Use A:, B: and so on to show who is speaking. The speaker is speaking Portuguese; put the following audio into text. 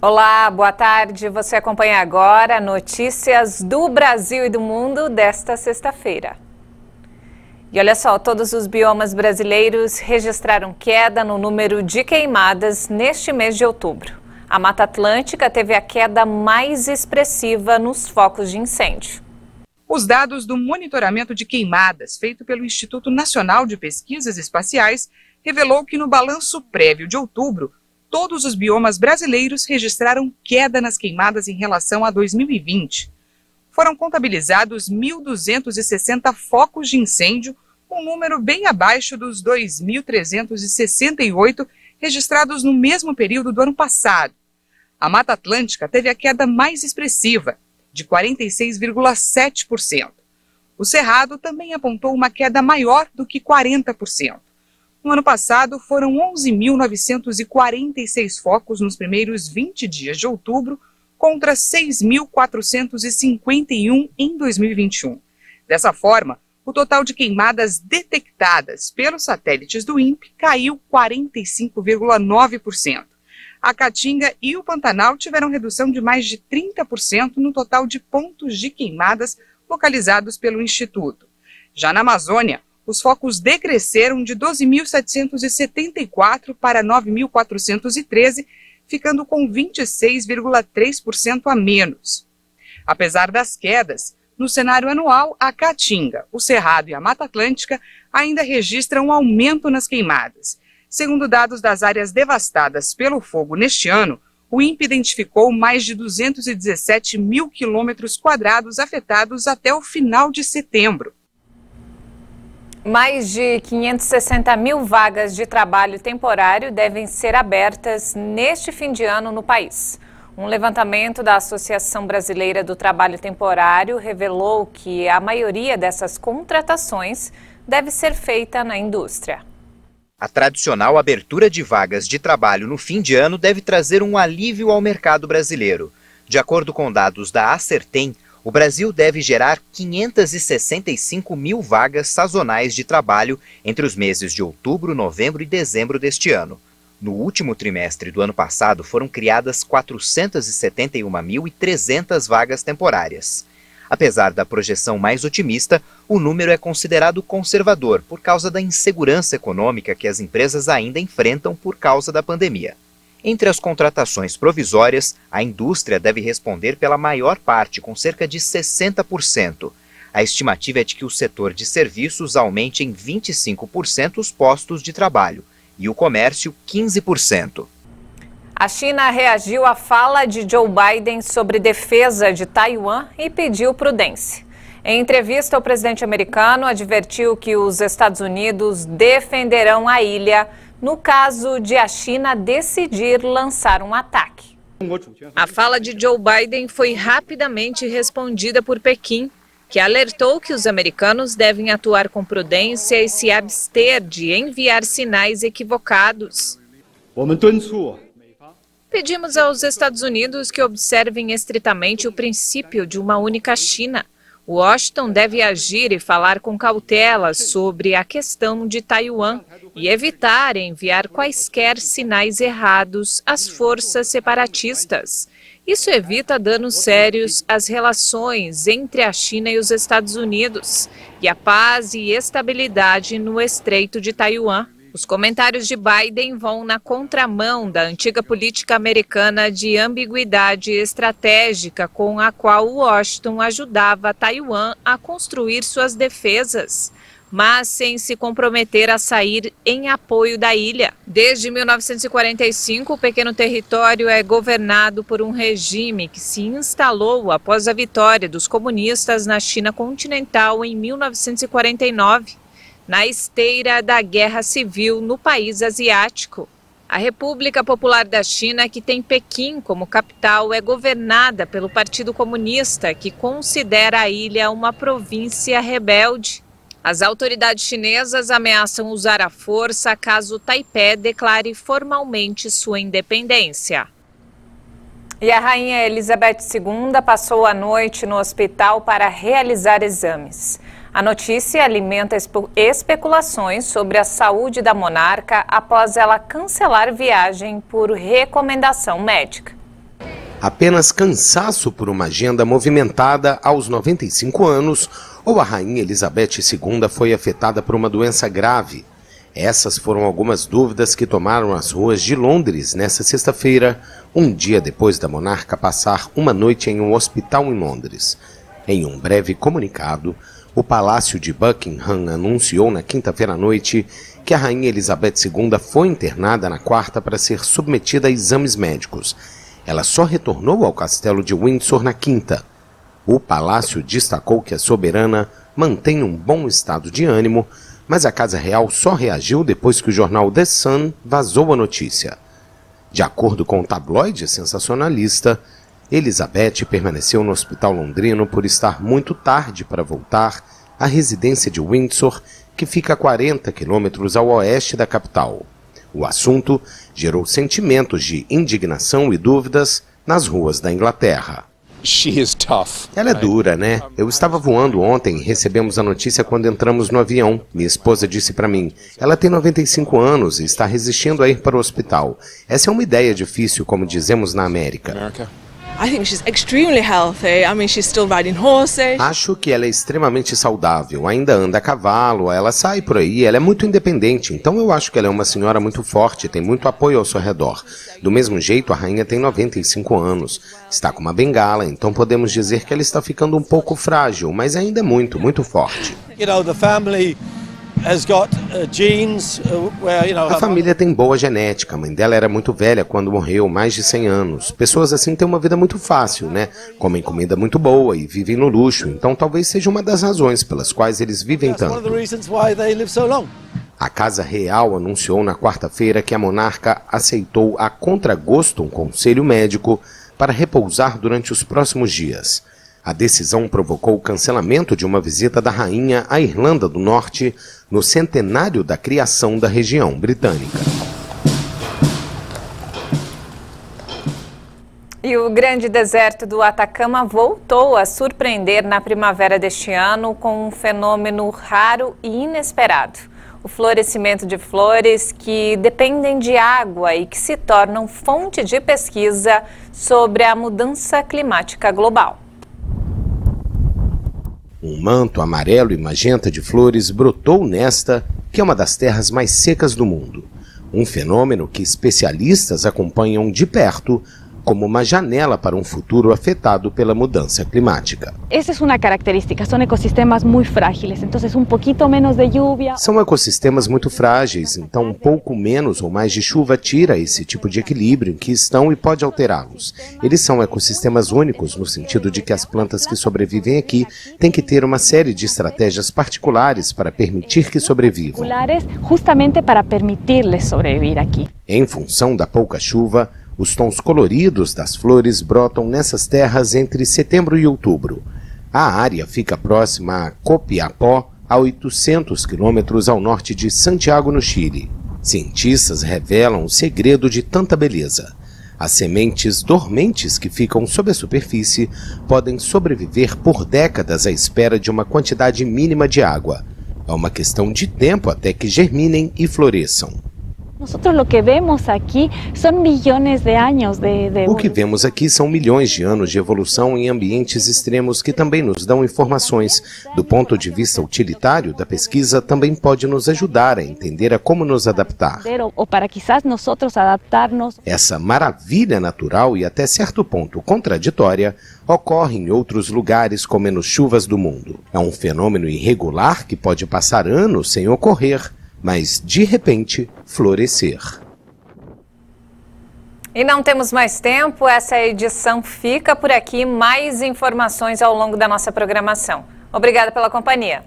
A: Olá, boa tarde. Você acompanha agora notícias do Brasil e do mundo desta sexta-feira. E olha só, todos os biomas brasileiros registraram queda no número de queimadas neste mês de outubro. A Mata Atlântica teve a queda mais expressiva nos focos de incêndio.
B: Os dados do monitoramento de queimadas feito pelo Instituto Nacional de Pesquisas Espaciais revelou que no balanço prévio de outubro, todos os biomas brasileiros registraram queda nas queimadas em relação a 2020. Foram contabilizados 1.260 focos de incêndio, um número bem abaixo dos 2.368 registrados no mesmo período do ano passado. A Mata Atlântica teve a queda mais expressiva, de 46,7%. O Cerrado também apontou uma queda maior do que 40%. No ano passado, foram 11.946 focos nos primeiros 20 dias de outubro, contra 6.451 em 2021. Dessa forma, o total de queimadas detectadas pelos satélites do INPE caiu 45,9%. A Caatinga e o Pantanal tiveram redução de mais de 30% no total de pontos de queimadas localizados pelo Instituto. Já na Amazônia, os focos decresceram de 12.774 para 9.413, ficando com 26,3% a menos. Apesar das quedas, no cenário anual, a Caatinga, o Cerrado e a Mata Atlântica ainda registram um aumento nas queimadas. Segundo dados das áreas devastadas pelo fogo neste ano, o INPE identificou mais de 217 mil quilômetros quadrados afetados até o final de setembro.
A: Mais de 560 mil vagas de trabalho temporário devem ser abertas neste fim de ano no país. Um levantamento da Associação Brasileira do Trabalho Temporário revelou que a maioria dessas contratações deve ser feita na indústria.
C: A tradicional abertura de vagas de trabalho no fim de ano deve trazer um alívio ao mercado brasileiro. De acordo com dados da Acertem, o Brasil deve gerar 565 mil vagas sazonais de trabalho entre os meses de outubro, novembro e dezembro deste ano. No último trimestre do ano passado, foram criadas 471.300 vagas temporárias. Apesar da projeção mais otimista, o número é considerado conservador por causa da insegurança econômica que as empresas ainda enfrentam por causa da pandemia. Entre as contratações provisórias, a indústria deve responder pela maior parte, com cerca de 60%. A estimativa é de que o setor de serviços aumente em 25% os postos de trabalho e o comércio 15%.
A: A China reagiu à fala de Joe Biden sobre defesa de Taiwan e pediu prudência. Em entrevista, o presidente americano advertiu que os Estados Unidos defenderão a ilha no caso de a China decidir lançar um ataque. A fala de Joe Biden foi rapidamente respondida por Pequim, que alertou que os americanos devem atuar com prudência e se abster de enviar sinais equivocados. Pedimos aos Estados Unidos que observem estritamente o princípio de uma única China. Washington deve agir e falar com cautela sobre a questão de Taiwan e evitar enviar quaisquer sinais errados às forças separatistas. Isso evita danos sérios às relações entre a China e os Estados Unidos e a paz e estabilidade no Estreito de Taiwan. Os comentários de Biden vão na contramão da antiga política americana de ambiguidade estratégica com a qual Washington ajudava Taiwan a construir suas defesas, mas sem se comprometer a sair em apoio da ilha. Desde 1945, o pequeno território é governado por um regime que se instalou após a vitória dos comunistas na China continental em 1949. Na esteira da guerra civil no país asiático. A República Popular da China, que tem Pequim como capital, é governada pelo Partido Comunista, que considera a ilha uma província rebelde. As autoridades chinesas ameaçam usar a força caso Taipei declare formalmente sua independência. E a rainha Elizabeth II passou a noite no hospital para realizar exames. A notícia alimenta especulações sobre a saúde da monarca após ela cancelar viagem por recomendação médica.
D: Apenas cansaço por uma agenda movimentada aos 95 anos, ou a Rainha Elizabeth II foi afetada por uma doença grave? Essas foram algumas dúvidas que tomaram as ruas de Londres nesta sexta-feira, um dia depois da monarca passar uma noite em um hospital em Londres. Em um breve comunicado, o Palácio de Buckingham anunciou na quinta-feira à noite que a Rainha Elizabeth II foi internada na quarta para ser submetida a exames médicos. Ela só retornou ao castelo de Windsor na quinta. O palácio destacou que a soberana mantém um bom estado de ânimo, mas a Casa Real só reagiu depois que o jornal The Sun vazou a notícia. De acordo com o tabloide sensacionalista, Elizabeth permaneceu no hospital londrino por estar muito tarde para voltar à residência de Windsor, que fica a 40 quilômetros ao oeste da capital. O assunto gerou sentimentos de indignação e dúvidas nas ruas da Inglaterra. Ela é dura, né? Eu estava voando ontem e recebemos a notícia quando entramos no avião. Minha esposa disse para mim, ela tem 95 anos e está resistindo a ir para o hospital. Essa é uma ideia difícil, como dizemos na América. Acho que ela é extremamente saudável, ainda anda a cavalo, ela sai por aí, ela é muito independente, então eu acho que ela é uma senhora muito forte, tem muito apoio ao seu redor. Do mesmo jeito, a rainha tem 95 anos, está com uma bengala, então podemos dizer que ela está ficando um pouco frágil, mas ainda é muito, muito forte. A família tem boa genética, a mãe dela era muito velha quando morreu, mais de 100 anos. Pessoas assim têm uma vida muito fácil, né? Comem comida muito boa e vivem no luxo, então talvez seja uma das razões pelas quais eles vivem tanto. A Casa Real anunciou na quarta-feira que a monarca aceitou a contragosto um conselho médico para repousar durante os próximos dias. A decisão provocou o cancelamento de uma visita da rainha à Irlanda do Norte no centenário da criação da região britânica.
A: E o grande deserto do Atacama voltou a surpreender na primavera deste ano com um fenômeno raro e inesperado. O florescimento de flores que dependem de água e que se tornam fonte de pesquisa sobre a mudança climática global.
D: Um manto amarelo e magenta de flores brotou nesta, que é uma das terras mais secas do mundo. Um fenômeno que especialistas acompanham de perto como uma janela para um futuro afetado pela mudança climática.
E: Essa é uma característica, são ecossistemas muito frágeis, então um pouquinho menos de chuva.
D: São ecossistemas muito frágeis, então um pouco menos ou mais de chuva tira esse tipo de equilíbrio em que estão e pode alterá-los. Eles são ecossistemas únicos no sentido de que as plantas que sobrevivem aqui têm que ter uma série de estratégias particulares para permitir que sobrevivam.
E: Justamente para permitir-lhes sobreviver aqui.
D: Em função da pouca chuva, os tons coloridos das flores brotam nessas terras entre setembro e outubro. A área fica próxima a Copiapó, a 800 quilômetros ao norte de Santiago, no Chile. Cientistas revelam o segredo de tanta beleza. As sementes dormentes que ficam sob a superfície podem sobreviver por décadas à espera de uma quantidade mínima de água. É uma questão de tempo até que germinem e floresçam.
E: O que vemos aqui são milhões de anos de
D: O que vemos aqui são milhões de anos de evolução em ambientes extremos que também nos dão informações. Do ponto de vista utilitário da pesquisa, também pode nos ajudar a entender a como nos adaptar.
E: Ou para quizás nós adaptarmos.
D: Essa maravilha natural e até certo ponto contraditória ocorre em outros lugares com menos chuvas do mundo. É um fenômeno irregular que pode passar anos sem ocorrer, mas de repente florescer.
A: E não temos mais tempo, essa edição fica por aqui. Mais informações ao longo da nossa programação. Obrigada pela companhia.